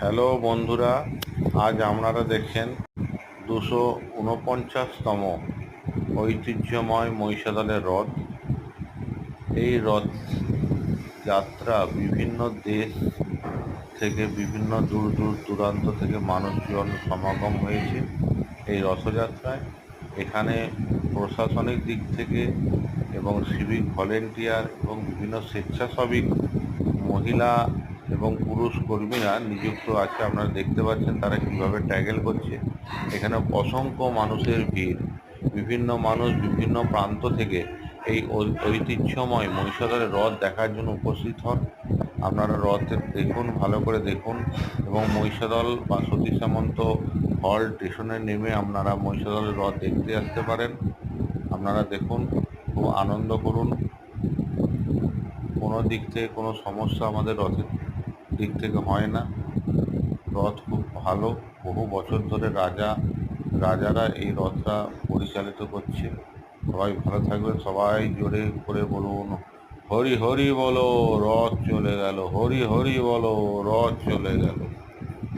Hello বন্ধুরা, আজ আপনারা দেখছেন 249তম ঐতিহ্যময় মহিষাদলের রথ। এই রথ যাত্রা বিভিন্ন দেশ থেকে, বিভিন্ন দূর দূর দূরান্ত থেকে মানুষজন সমাগম হয়েছে এই রথযাত্রায়। এখানে প্রশাসনিক দিক থেকে এবং সিভিক ভলেন্টিয়ার এবং বিভিন্ন স্বেচ্ছাসেবী মহিলা এবং পুরুষ কর্মীরা নিযুক্ত আছে। আপনারা দেখতে পাচ্ছেন তারা কিভাবে ট্যাগেল করছে। এখানে অসংখ্য মানুষের ভিড়। বিভিন্ন মানুষ বিভিন্ন প্রান্ত থেকে এই ঐতিহ্যময় মহিষাদলের রথ দেখার জন্য উপস্থিত হন। আপনারা রথে দেখুন, ভালো করে দেখুন, এবং মহিষাদল বা সতী সামন্ত হল স্টেশনে নেমে আপনারা মহিষাদলের রথ দেখতে আসতে পারেন। আপনারা দেখুন, খুব আনন্দ করুন। কোনো দিক থেকে কোনো সমস্যা আমাদের রথের দিক থেকে হয় না। রথ খুব ভালো, বহু বছর ধরে রাজারা এই রথটা পরিচালিত করছে। সবাই ভালো থাকবেন, সবাই জোরে করে বলুন হরি হরি বলো, রথ চলে গেল, হরি হরি বলো, রথ চলে গেল।